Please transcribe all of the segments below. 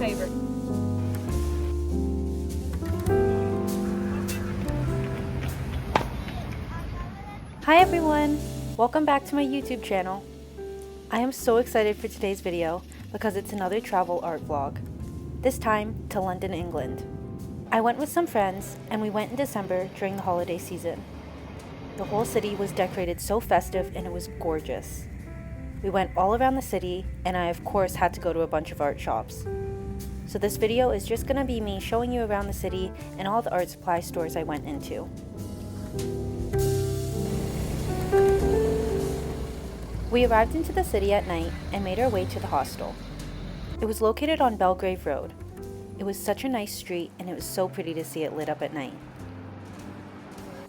favourite. Hi everyone! Welcome back to my YouTube channel. I am so excited for today's video because it's another travel art vlog, this time to London, England. I went with some friends and we went in December during the holiday season. The whole city was decorated so festive and it was gorgeous. We went all around the city and I of course had to go to a bunch of art shops. So this video is just going to be me showing you around the city and all the art supply stores I went into. We arrived into the city at night and made our way to the hostel. It was located on Belgrave Road. It was such a nice street and it was so pretty to see it lit up at night.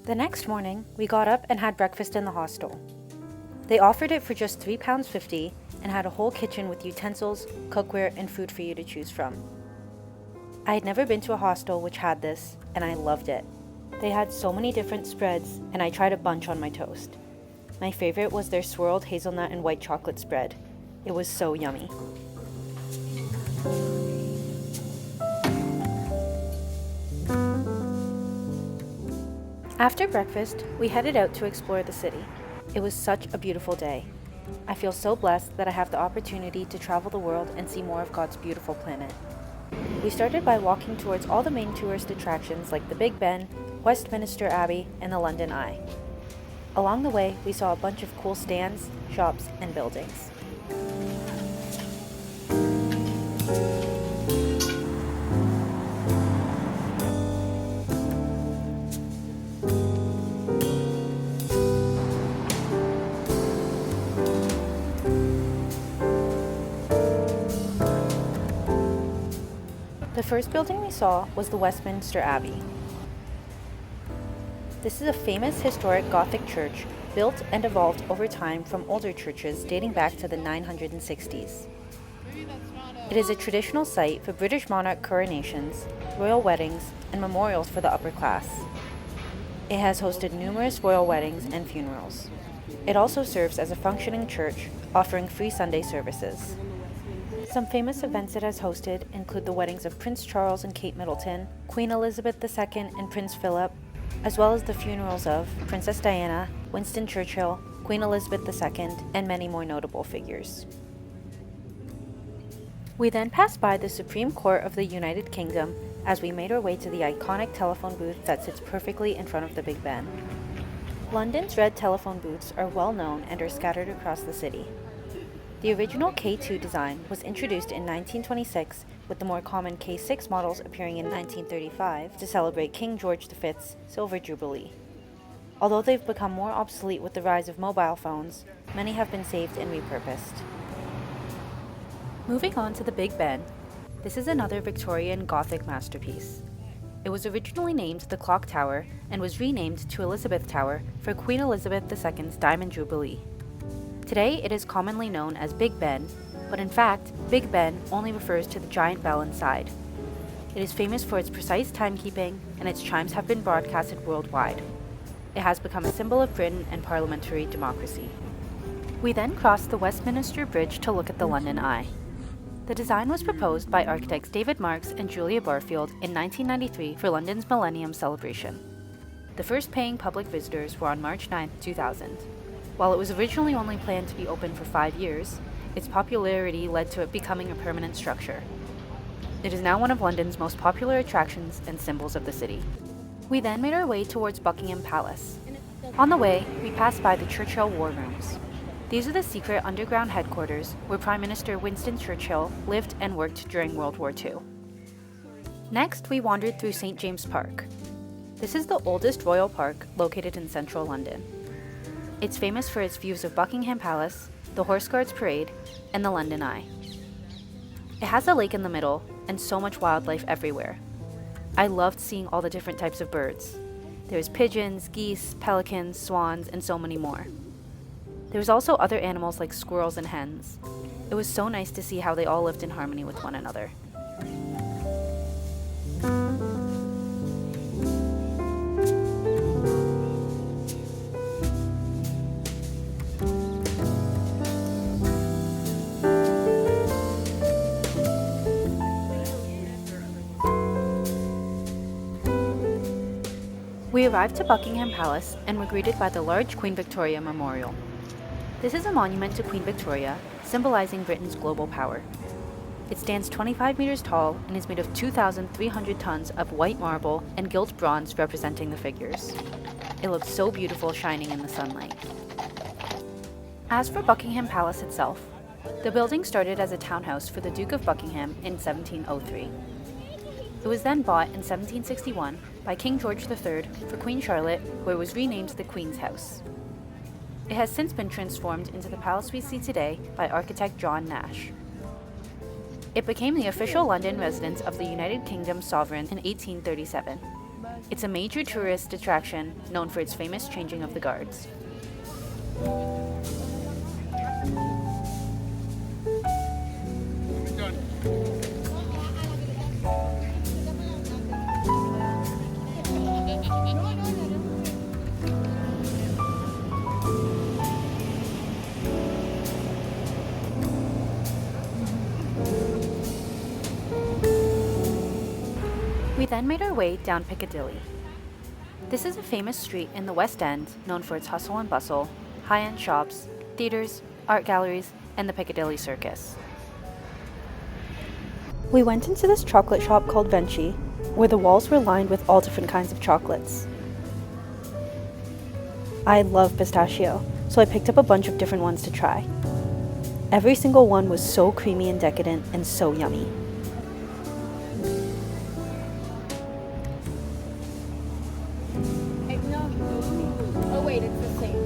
The next morning, we got up and had breakfast in the hostel. They offered it for just £3.50 and had a whole kitchen with utensils, cookware, and food for you to choose from. I had never been to a hostel which had this, and I loved it. They had so many different spreads, and I tried a bunch on my toast. My favorite was their swirled hazelnut and white chocolate spread. It was so yummy. After breakfast, we headed out to explore the city. It was such a beautiful day. I feel so blessed that I have the opportunity to travel the world and see more of God's beautiful planet. We started by walking towards all the main tourist attractions like the Big Ben, Westminster Abbey, and the London Eye. Along the way, we saw a bunch of cool stands, shops, and buildings. The first building we saw was the Westminster Abbey. This is a famous historic Gothic church built and evolved over time from older churches dating back to the 960s. It is a traditional site for British monarch coronations, royal weddings, and memorials for the upper class. It has hosted numerous royal weddings and funerals. It also serves as a functioning church, offering free Sunday services. Some famous events it has hosted include the weddings of Prince Charles and Kate Middleton, Queen Elizabeth II and Prince Philip, as well as the funerals of Princess Diana, Winston Churchill, Queen Elizabeth II, and many more notable figures. We then passed by the Supreme Court of the United Kingdom as we made our way to the iconic telephone booth that sits perfectly in front of the Big Ben. London's red telephone booths are well known and are scattered across the city. The original K2 design was introduced in 1926, with the more common K6 models appearing in 1935 to celebrate King George V's Silver Jubilee. Although they've become more obsolete with the rise of mobile phones, many have been saved and repurposed. Moving on to the Big Ben, this is another Victorian Gothic masterpiece. It was originally named the Clock Tower and was renamed to Elizabeth Tower for Queen Elizabeth II's Diamond Jubilee. Today, it is commonly known as Big Ben, but in fact, Big Ben only refers to the giant bell inside. It is famous for its precise timekeeping, and its chimes have been broadcasted worldwide. It has become a symbol of Britain and parliamentary democracy. We then crossed the Westminster Bridge to look at the London Eye. The design was proposed by architects David Marks and Julia Barfield in 1993 for London's Millennium Celebration. The first paying public visitors were on March 9, 2000. While it was originally only planned to be open for 5 years, its popularity led to it becoming a permanent structure. It is now one of London's most popular attractions and symbols of the city. We then made our way towards Buckingham Palace. On the way, we passed by the Churchill War Rooms. These are the secret underground headquarters where Prime Minister Winston Churchill lived and worked during World War II. Next, we wandered through St. James Park. This is the oldest royal park located in central London. It's famous for its views of Buckingham Palace, the Horse Guards Parade, and the London Eye. It has a lake in the middle and so much wildlife everywhere. I loved seeing all the different types of birds. There's pigeons, geese, pelicans, swans, and so many more. There was also other animals like squirrels and hens. It was so nice to see how they all lived in harmony with one another. arrived to Buckingham Palace and were greeted by the large Queen Victoria Memorial. This is a monument to Queen Victoria, symbolizing Britain's global power. It stands 25 meters tall and is made of 2,300 tons of white marble and gilt bronze representing the figures. It looks so beautiful shining in the sunlight. As for Buckingham Palace itself, the building started as a townhouse for the Duke of Buckingham in 1703. It was then bought in 1761 by King George III for Queen Charlotte, where it was renamed the Queen's House. It has since been transformed into the palace we see today by architect John Nash. It became the official London residence of the United Kingdom sovereign in 1837. It's a major tourist attraction known for its famous changing of the guards. We then made our way down Piccadilly. This is a famous street in the West End known for its hustle and bustle, high-end shops, theaters, art galleries, and the Piccadilly Circus. We went into this chocolate shop called Venchi, where the walls were lined with all different kinds of chocolates. I love pistachio, so I picked up a bunch of different ones to try. Every single one was so creamy and decadent and so yummy. Oh wait, it's the same.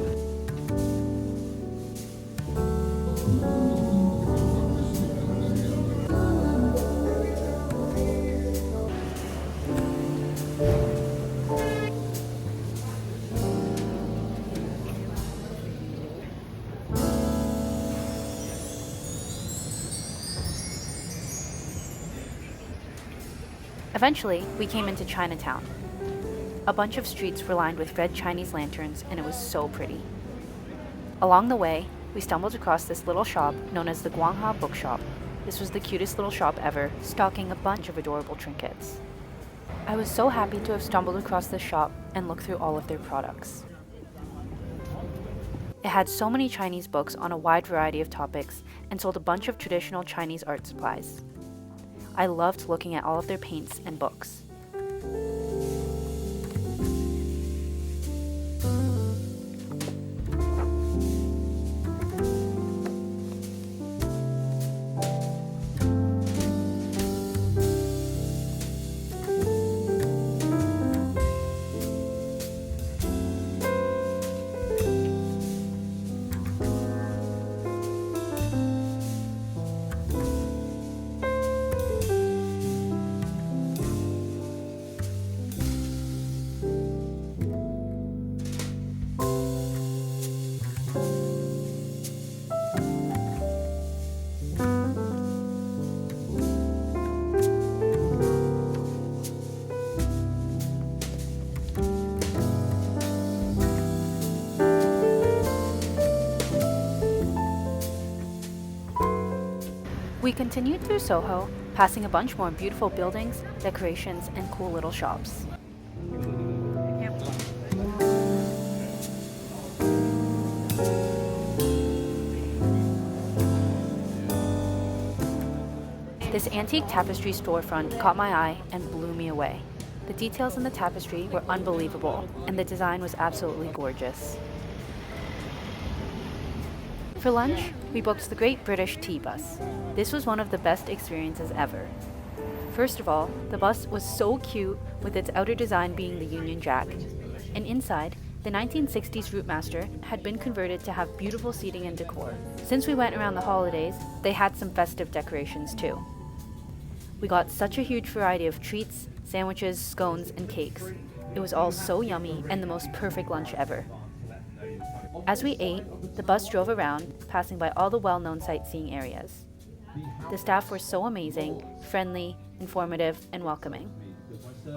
Eventually, we came into Chinatown. A bunch of streets were lined with red Chinese lanterns, and it was so pretty. Along the way, we stumbled across this little shop known as the Guanghwa bookshop. This was the cutest little shop ever, stocking a bunch of adorable trinkets. I was so happy to have stumbled across this shop and looked through all of their products. It had so many Chinese books on a wide variety of topics and sold a bunch of traditional Chinese art supplies. I loved looking at all of their paints and books. We continued through Soho, passing a bunch more beautiful buildings, decorations, and cool little shops. This antique tapestry storefront caught my eye and blew me away. The details in the tapestry were unbelievable, and the design was absolutely gorgeous. For lunch, we booked the Great British Tea Bus. This was one of the best experiences ever. First of all, the bus was so cute with its outer design being the Union Jack. And inside, the 1960s Routemaster had been converted to have beautiful seating and decor. Since we went around the holidays, they had some festive decorations too. We got such a huge variety of treats, sandwiches, scones, and cakes. It was all so yummy and the most perfect lunch ever. As we ate, the bus drove around, passing by all the well-known sightseeing areas. The staff were so amazing, friendly, informative, and welcoming.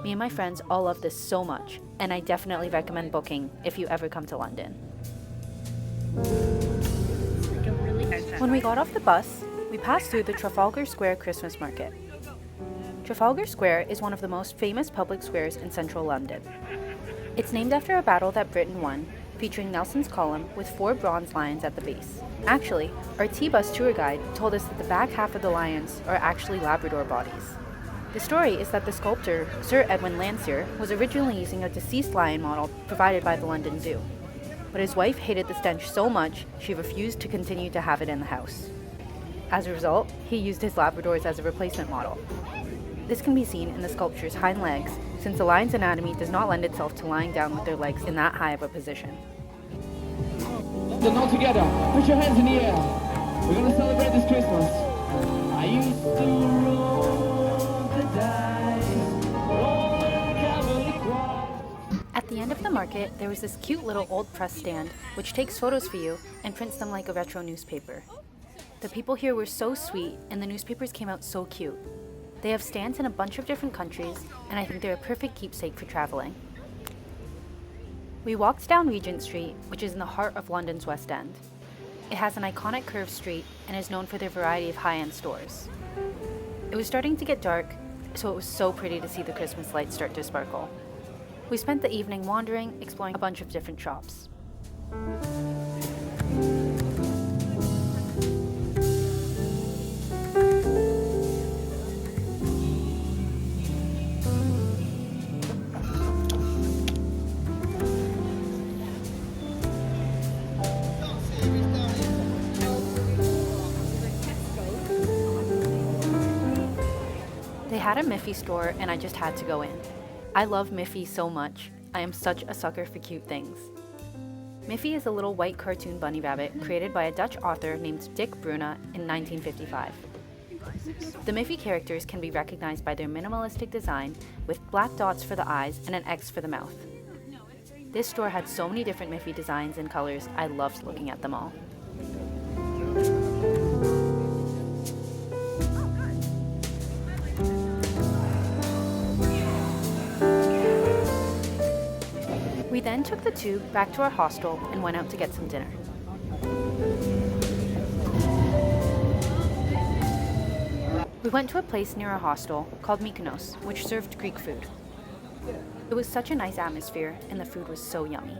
Me and my friends all loved this so much, and I definitely recommend booking if you ever come to London. When we got off the bus, we passed through the Trafalgar Square Christmas Market. Trafalgar Square is one of the most famous public squares in central London. It's named after a battle that Britain won, featuring Nelson's column with 4 bronze lions at the base. Actually, our T-bus tour guide told us that the back half of the lions are actually Labrador bodies. The story is that the sculptor, Sir Edwin Landseer, was originally using a deceased lion model provided by the London Zoo. But his wife hated the stench so much, she refused to continue to have it in the house. As a result, he used his Labradors as a replacement model. This can be seen in the sculpture's hind legs, since the lion's anatomy does not lend itself to lying down with their legs in that high of a position. London all together, put your hands in the air. We're gonna celebrate this Christmas. I used to roll the dice, rolling Catholic choir. At the end of the market, there was this cute little old press stand, which takes photos for you and prints them like a retro newspaper. The people here were so sweet, and the newspapers came out so cute. They have stands in a bunch of different countries, and I think they're a perfect keepsake for traveling. We walked down Regent Street, which is in the heart of London's West End. It has an iconic curved street and is known for their variety of high-end stores. It was starting to get dark, so it was so pretty to see the Christmas lights start to sparkle. We spent the evening wandering, exploring a bunch of different shops. They had a Miffy store and I just had to go in. I love Miffy so much. I am such a sucker for cute things. Miffy is a little white cartoon bunny rabbit created by a Dutch author named Dick Bruna in 1955. The Miffy characters can be recognized by their minimalistic design with black dots for the eyes and an X for the mouth. This store had so many different Miffy designs and colors, I loved looking at them all. We then took the tube back to our hostel and went out to get some dinner. We went to a place near our hostel called Mykonos, which served Greek food. It was such a nice atmosphere and the food was so yummy.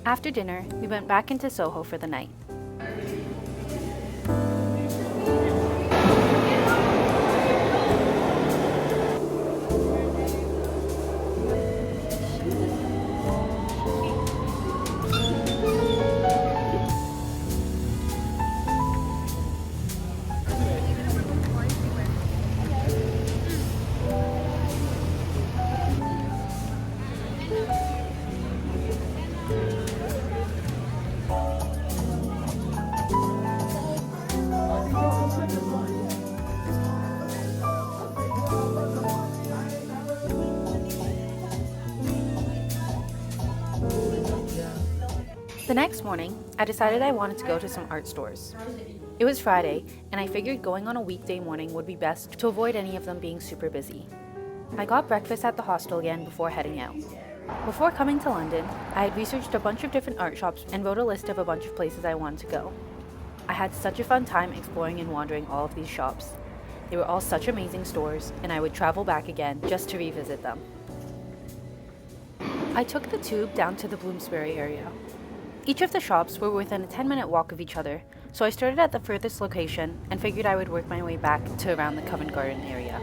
After dinner, we went back into Soho for the night. The next morning, I decided I wanted to go to some art stores. It was Friday, and I figured going on a weekday morning would be best to avoid any of them being super busy. I got breakfast at the hostel again before heading out. Before coming to London, I had researched a bunch of different art shops and wrote a list of a bunch of places I wanted to go. I had such a fun time exploring and wandering all of these shops. They were all such amazing stores, and I would travel back again just to revisit them. I took the tube down to the Bloomsbury area. Each of the shops were within a 10-minute walk of each other, so I started at the furthest location and figured I would work my way back to around the Covent Garden area.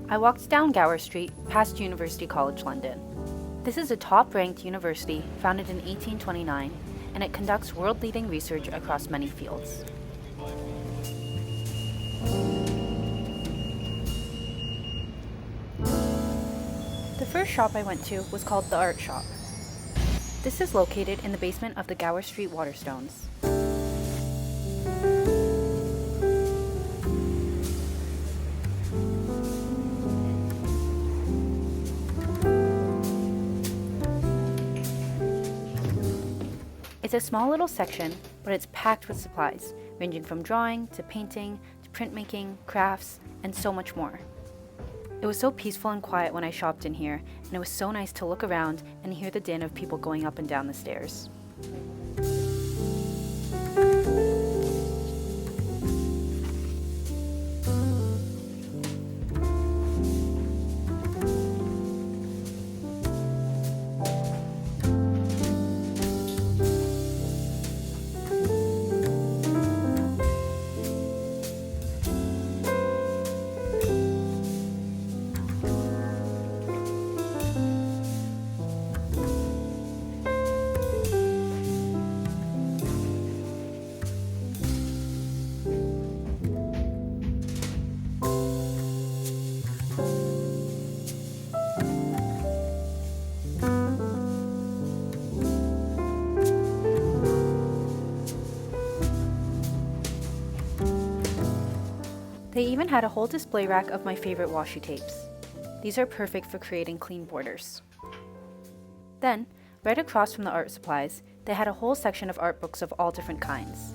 I walked down Gower Street past University College London. This is a top-ranked university founded in 1829, and it conducts world-leading research across many fields. The first shop I went to was called the Art Shop. This is located in the basement of the Gower St waterstones. It's a small little section, but it's packed with supplies, ranging from drawing to painting to printmaking, crafts, and so much more. It was so peaceful and quiet when I shopped in here, and it was so nice to look around and hear the din of people going up and down the stairs. They even had a whole display rack of my favorite washi tapes. These are perfect for creating clean borders. Then, right across from the art supplies, they had a whole section of art books of all different kinds.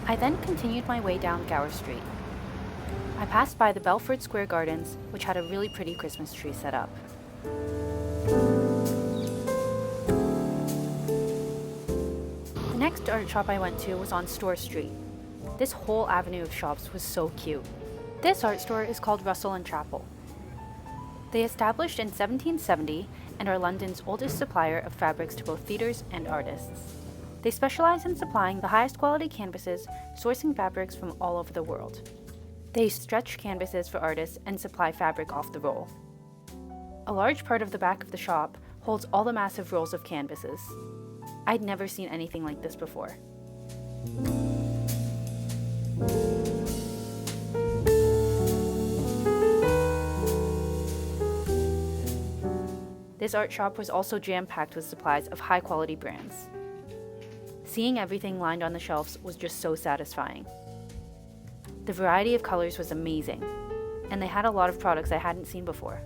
I then continued my way down Gower Street. I passed by the Belford Square Gardens, which had a really pretty Christmas tree set up. The next art shop I went to was on Store Street. This whole avenue of shops was so cute. This art store is called Russell & Chapple. They established in 1770 and are London's oldest supplier of fabrics to both theatres and artists. They specialize in supplying the highest quality canvases, sourcing fabrics from all over the world. They stretch canvases for artists and supply fabric off the roll. A large part of the back of the shop holds all the massive rolls of canvases. I'd never seen anything like this before. This art shop was also jam-packed with supplies of high-quality brands. Seeing everything lined on the shelves was just so satisfying. The variety of colors was amazing, and they had a lot of products I hadn't seen before.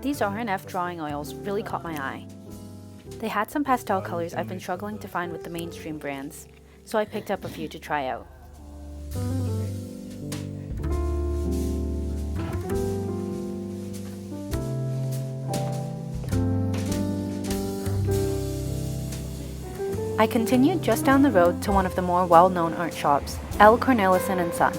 These R&F drawing oils really caught my eye. They had some pastel colors I've been struggling to find with the mainstream brands, so I picked up a few to try out. I continued just down the road to one of the more well-known art shops, l.cornelissen & Son.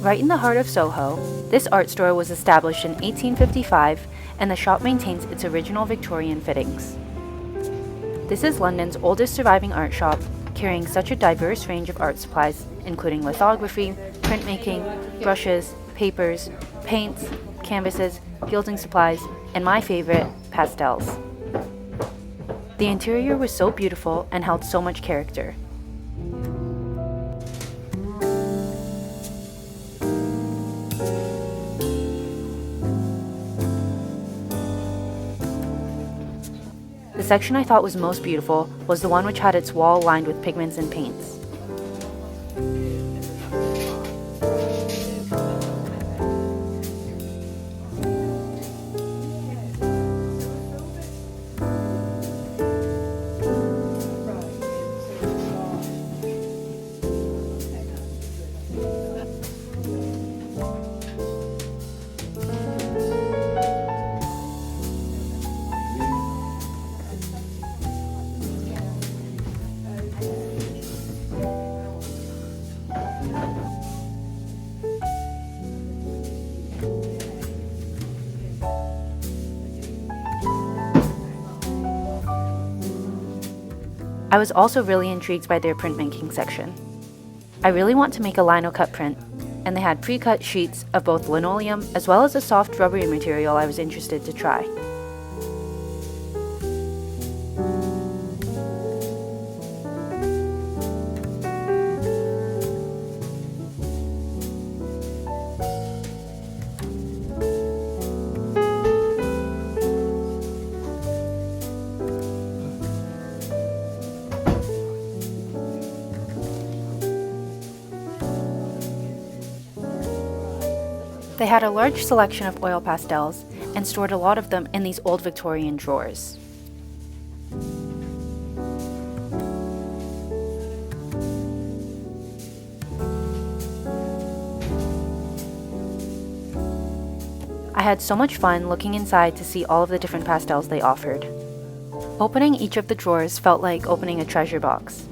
Right in the heart of Soho, this art store was established in 1855, and the shop maintains its original Victorian fittings. This is London's oldest surviving art shop, carrying such a diverse range of art supplies, including lithography, printmaking, brushes, papers, paints, canvases, gilding supplies, and my favorite, pastels. The interior was so beautiful and held so much character. section I thought was most beautiful was the one which had its wall lined with pigments and paints. I was also really intrigued by their printmaking section. I really want to make a lino cut print, and they had pre-cut sheets of both linoleum as well as a soft rubbery material I was interested to try. They had a large selection of oil pastels and stored a lot of them in these old Victorian drawers. I had so much fun looking inside to see all of the different pastels they offered. Opening each of the drawers felt like opening a treasure box.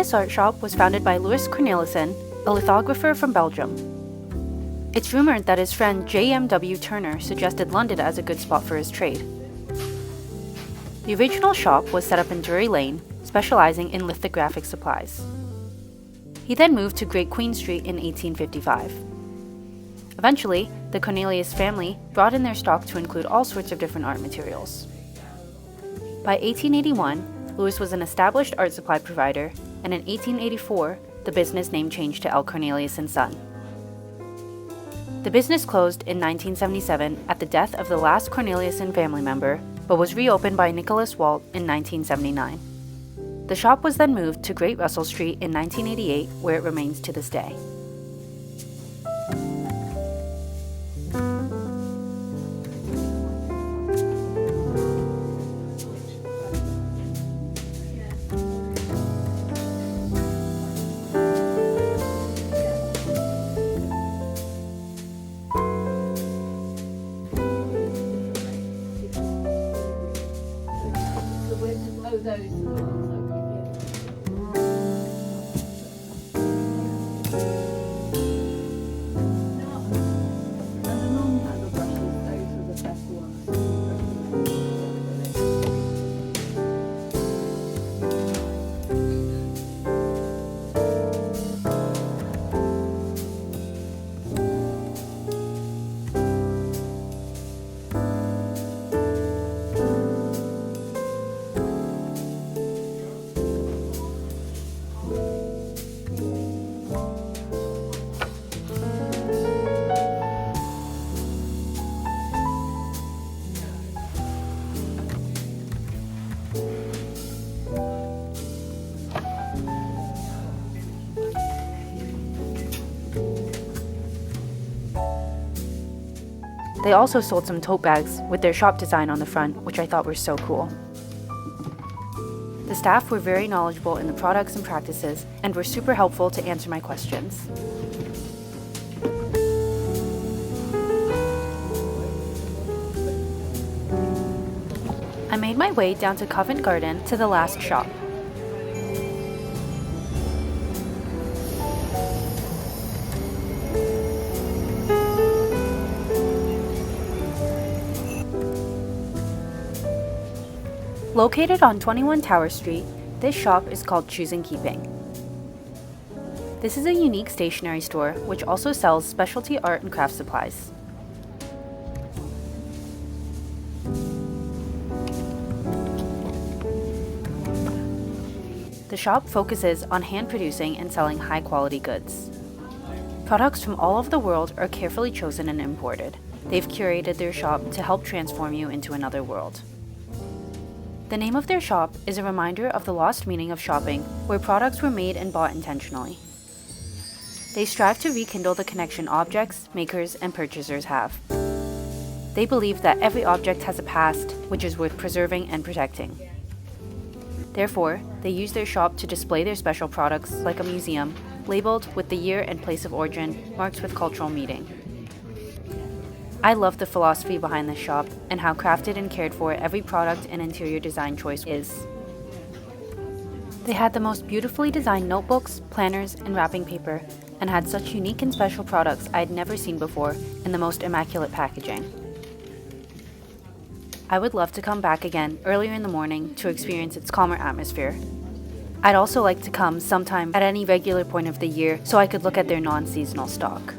This art shop was founded by l.cornelissen, a lithographer from Belgium. It's rumored that his friend J.M.W. Turner suggested London as a good spot for his trade. The original shop was set up in Drury Lane, specializing in lithographic supplies. He then moved to Great Queen Street in 1855. Eventually, the Cornelius family brought in their stock to include all sorts of different art materials. By 1881, Lewis was an established art supply provider, and in 1884, the business name changed to l.cornelissen & Son. The business closed in 1977 at the death of the last Cornelissen family member, but was reopened by Nicholas Walt in 1979. The shop was then moved to Great Russell Street in 1988, where it remains to this day. They also sold some tote bags with their shop design on the front, which I thought were so cool. The staff were very knowledgeable in the products and practices and were super helpful to answer my questions. I made my way down to Covent Garden to the last shop. Located on 21 Tower Street, This shop is called Choose and Keeping. This is a unique stationery store which also sells specialty art and craft supplies. The shop focuses on hand producing and selling high quality goods. Products from all over the world are carefully chosen and imported. They've curated their shop to help transform you into another world. The name of their shop is a reminder of the lost meaning of shopping, where products were made and bought intentionally. They strive to rekindle the connection objects, makers, and purchasers have. They believe that every object has a past, which is worth preserving and protecting. Therefore, they use their shop to display their special products like a museum, labeled with the year and place of origin, marked with cultural meaning. I love the philosophy behind this shop and how crafted and cared for every product and interior design choice is. They had the most beautifully designed notebooks, planners, and wrapping paper, and had such unique and special products I had never seen before in the most immaculate packaging. I would love to come back again earlier in the morning to experience its calmer atmosphere. I'd also like to come sometime at any regular point of the year so I could look at their non-seasonal stock.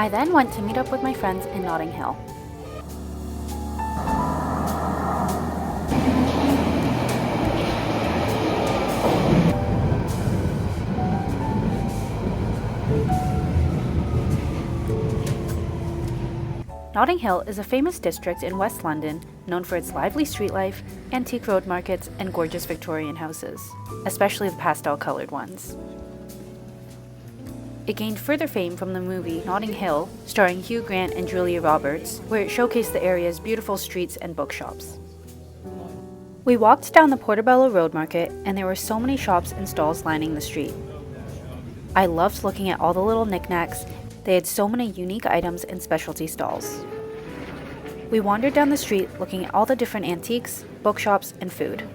I then went to meet up with my friends in Notting Hill. Notting Hill is a famous district in West London known for its lively street life, antique road markets, and gorgeous Victorian houses, especially the pastel-colored ones. It gained further fame from the movie Notting Hill, starring Hugh Grant and Julia Roberts, where it showcased the area's beautiful streets and bookshops. We walked down the Portobello Road Market, and there were so many shops and stalls lining the street. I loved looking at all the little knickknacks. They had so many unique items and specialty stalls. We wandered down the street looking at all the different antiques, bookshops, and food.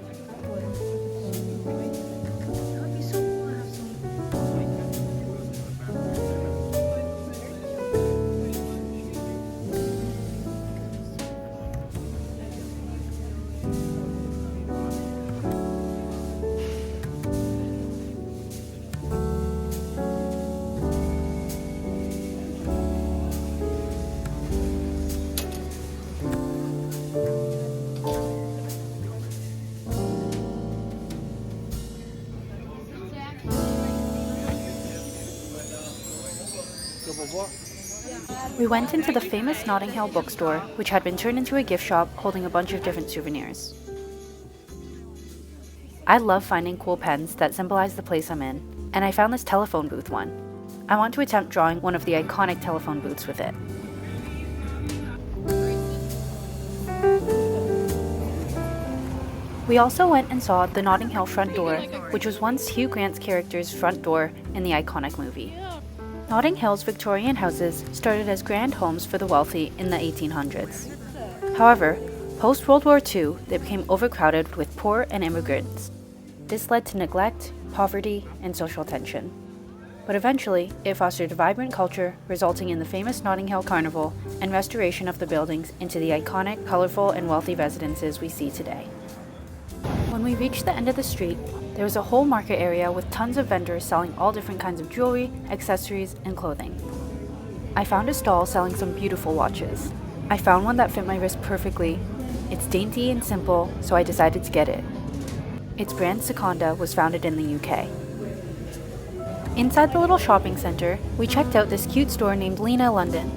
We went into the famous Notting Hill bookstore, which had been turned into a gift shop holding a bunch of different souvenirs. I love finding cool pens that symbolize the place I'm in, and I found this telephone booth one. I want to attempt drawing one of the iconic telephone booths with it. We also went and saw the Notting Hill front door, which was once Hugh Grant's character's front door in the iconic movie. Notting Hill's Victorian houses started as grand homes for the wealthy in the 1800s. However, post-World War II, they became overcrowded with poor and immigrants. This led to neglect, poverty, and social tension. But eventually, it fostered a vibrant culture, resulting in the famous Notting Hill Carnival and restoration of the buildings into the iconic, colorful, and wealthy residences we see today. When we reached the end of the street, there was a whole market area with tons of vendors selling all different kinds of jewelry, accessories, and clothing. I found a stall selling some beautiful watches. I found one that fit my wrist perfectly. It's dainty and simple, so I decided to get it. Its brand Seconda was founded in the UK. Inside the little shopping center, we checked out this cute store named Lena London.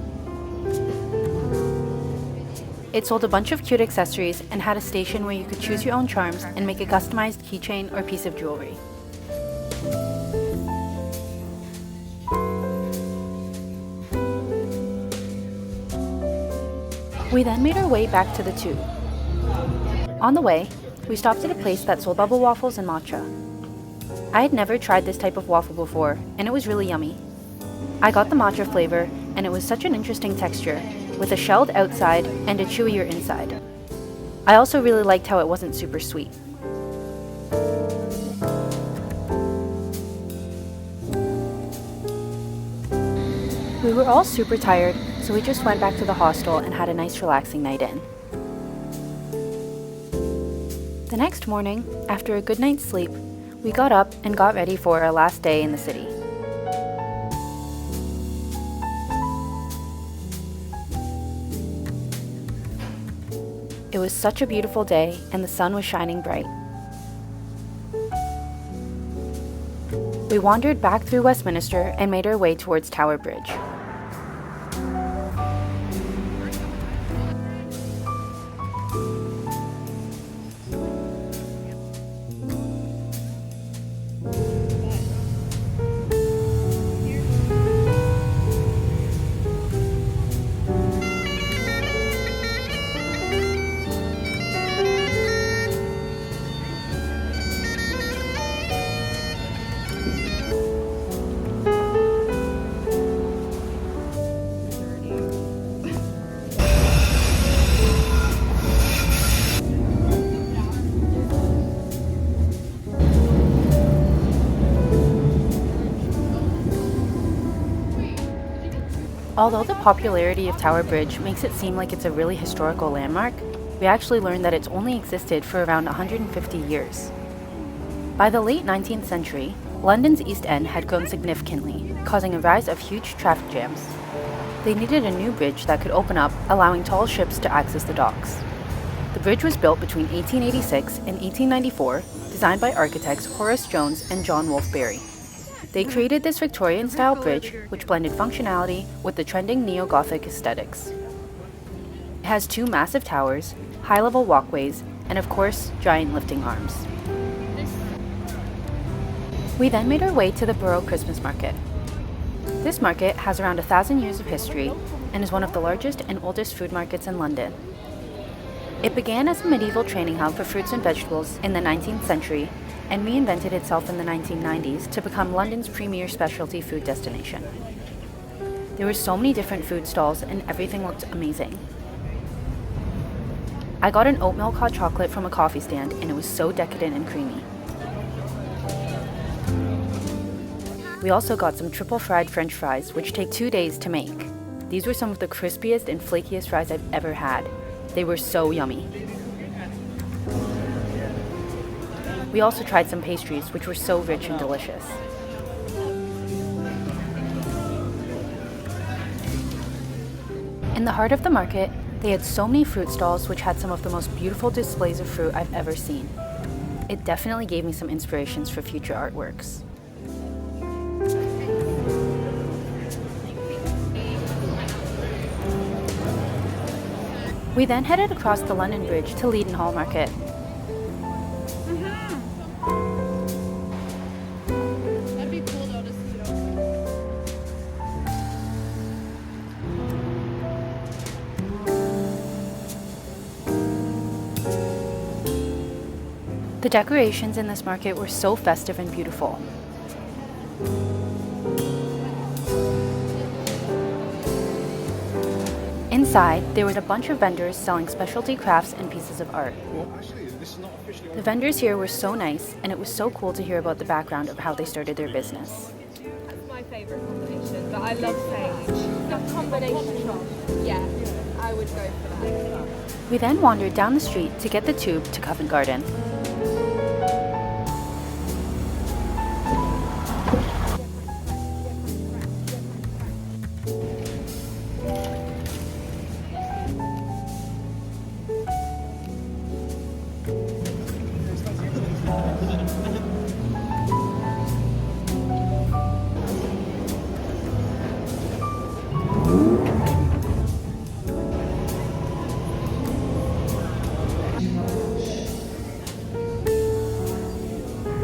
It sold a bunch of cute accessories and had a station where you could choose your own charms and make a customized keychain or piece of jewelry. We then made our way back to the Tube. On the way, we stopped at a place that sold bubble waffles and matcha. I had never tried this type of waffle before, and it was really yummy. I got the matcha flavor, and it was such an interesting texture, with a shelled outside and a chewier inside. I also really liked how it wasn't super sweet. We were all super tired, so we just went back to the hostel and had a nice relaxing night in. The next morning, after a good night's sleep, we got up and got ready for our last day in the city. It was such a beautiful day and the sun was shining bright. We wandered back through Westminster and made our way towards Tower Bridge. Although the popularity of Tower Bridge makes it seem like it's a really historical landmark, we actually learned that it's only existed for around 150 years. By the late 19th century, London's East End had grown significantly, causing a rise of huge traffic jams. They needed a new bridge that could open up, allowing tall ships to access the docks. The bridge was built between 1886 and 1894, designed by architects Horace Jones and John Wolfe Barry. They created this Victorian-style bridge, which blended functionality with the trending neo-Gothic aesthetics. It has two massive towers, high-level walkways, and of course, giant lifting arms. We then made our way to the Borough Christmas Market. This market has around 1,000 years of history and is one of the largest and oldest food markets in London. It began as a medieval training hub for fruits and vegetables in the 19th century and reinvented itself in the 1990s to become London's premier specialty food destination. There were so many different food stalls and everything looked amazing. I got an oat milk hot chocolate from a coffee stand and it was so decadent and creamy. We also got some triple fried French fries, which take 2 days to make. These were some of the crispiest and flakiest fries I've ever had. They were so yummy. We also tried some pastries, which were so rich and delicious. In the heart of the market, they had so many fruit stalls which had some of the most beautiful displays of fruit I've ever seen. It definitely gave me some inspirations for future artworks. We then headed across the London Bridge to Leadenhall Market. That'd be cool though to see it over. The decorations in this market were so festive and beautiful. Inside, there was a bunch of vendors selling specialty crafts and pieces of art. The vendors here were so nice, and it was so cool to hear about the background of how they started their business. That's my favourite combination, but I love sage. The combination shop. Yeah, I would go for that. We then wandered down the street to get the tube to Covent Garden.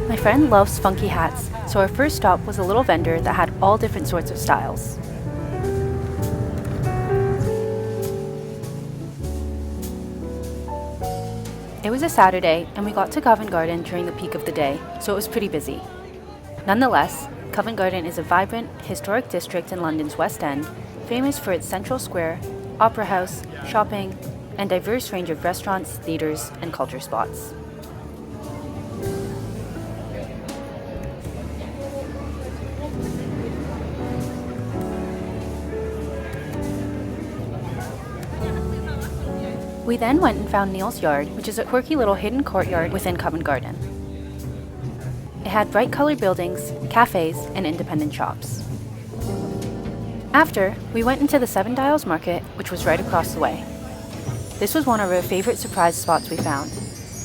My friend loves funky hats, so our first stop was a little vendor that had all different sorts of styles. It was a Saturday, and we got to Covent Garden during the peak of the day, so it was pretty busy. Nonetheless, Covent Garden is a vibrant, historic district in London's West End, famous for its central square, opera house, shopping, and diverse range of restaurants, theatres, and culture spots. We then went and found Neil's Yard, which is a quirky little hidden courtyard within Covent Garden. It had bright colored buildings, cafes, and independent shops. After, we went into the Seven Dials Market, which was right across the way. This was one of our favorite surprise spots we found.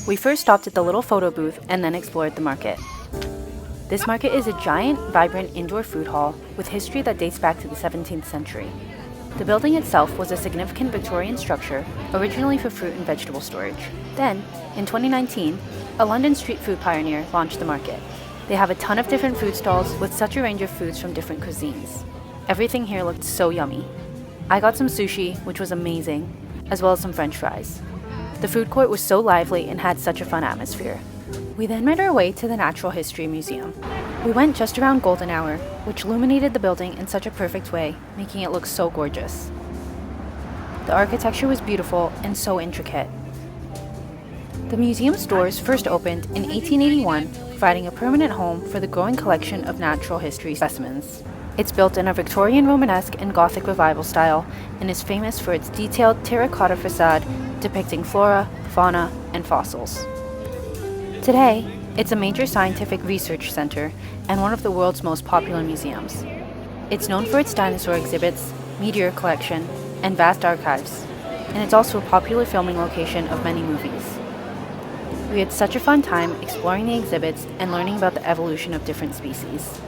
We first stopped at the little photo booth and then explored the market. This market is a giant, vibrant indoor food hall with history that dates back to the 17th century. The building itself was a significant Victorian structure, originally for fruit and vegetable storage. Then, in 2019, a London street food pioneer launched the market. They have a ton of different food stalls with such a range of foods from different cuisines. Everything here looked so yummy. I got some sushi, which was amazing, as well as some French fries. The food court was so lively and had such a fun atmosphere. We then made our way to the Natural History Museum. We went just around golden hour, which illuminated the building in such a perfect way, making it look so gorgeous. The architecture was beautiful and so intricate. The museum's doors first opened in 1881, providing a permanent home for the growing collection of natural history specimens. It's built in a Victorian Romanesque and Gothic revival style and is famous for its detailed terracotta facade depicting flora, fauna, and fossils. Today, it's a major scientific research center and one of the world's most popular museums. It's known for its dinosaur exhibits, meteor collection, and vast archives, and it's also a popular filming location of many movies. We had such a fun time exploring the exhibits and learning about the evolution of different species.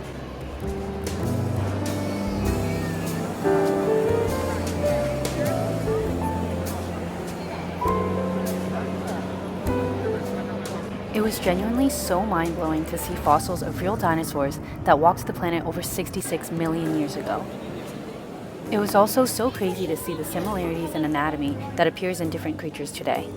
It was genuinely so mind-blowing to see fossils of real dinosaurs that walked the planet over 66 million years ago. It was also so crazy to see the similarities in anatomy that appears in different creatures today.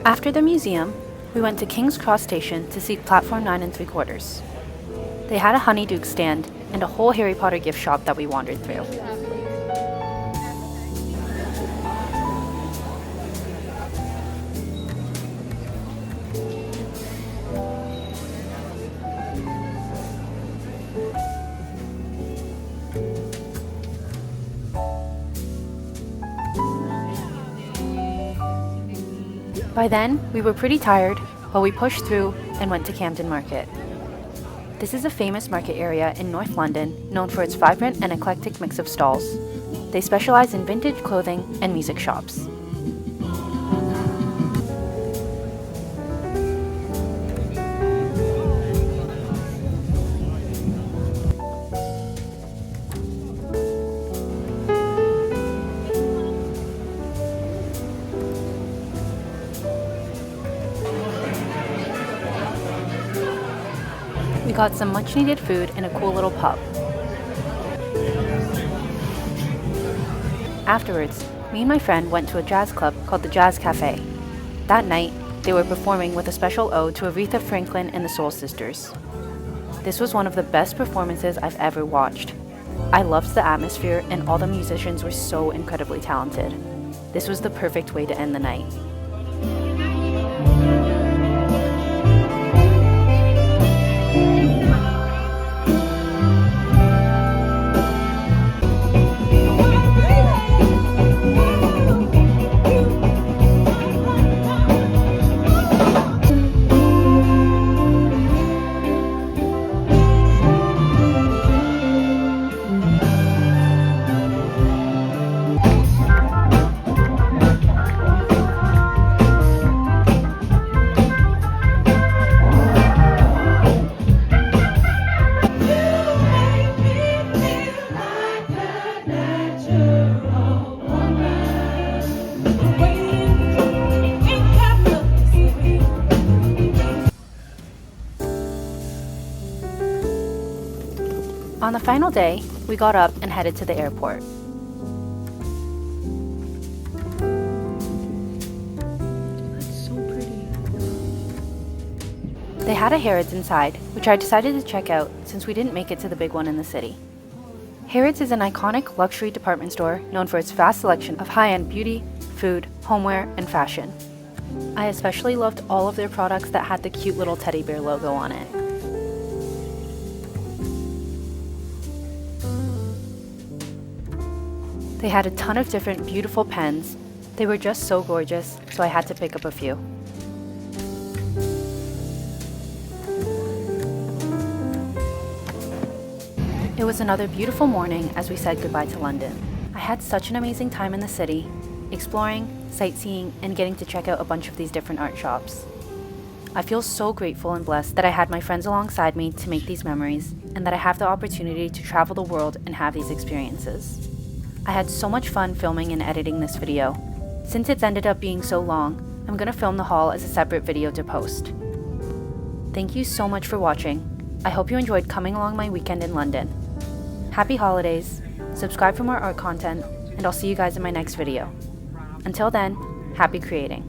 After the museum, we went to King's Cross Station to see platform 9 3/4. They had a honeydew stand and a whole Harry Potter gift shop that we wandered through. By then, we were pretty tired, but we pushed through and went to Camden Market. This is a famous market area in North London known for its vibrant and eclectic mix of stalls. They specialize in vintage clothing and music shops. We got some much needed food in a cool little pub. Afterwards, me and my friend went to a jazz club called the Jazz Cafe. That night, they were performing with a special ode to Aretha Franklin and the Soul Sisters. This was one of the best performances I've ever watched. I loved the atmosphere and all the musicians were so incredibly talented. This was the perfect way to end the night. On the final day, we got up and headed to the airport. That's so pretty. They had a Harrods inside, which I decided to check out since we didn't make it to the big one in the city. Harrods is an iconic luxury department store known for its vast selection of high-end beauty, food, homeware, and fashion. I especially loved all of their products that had the cute little teddy bear logo on it. They had a ton of different beautiful pens. They were just so gorgeous, so I had to pick up a few. It was another beautiful morning as we said goodbye to London. I had such an amazing time in the city, exploring, sightseeing, and getting to check out a bunch of these different art shops. I feel so grateful and blessed that I had my friends alongside me to make these memories, and that I have the opportunity to travel the world and have these experiences. I had so much fun filming and editing this video. Since it's ended up being so long, I'm gonna film the haul as a separate video to post. Thank you so much for watching. I hope you enjoyed coming along my weekend in London. Happy holidays, subscribe for more art content, and I'll see you guys in my next video. Until then, happy creating.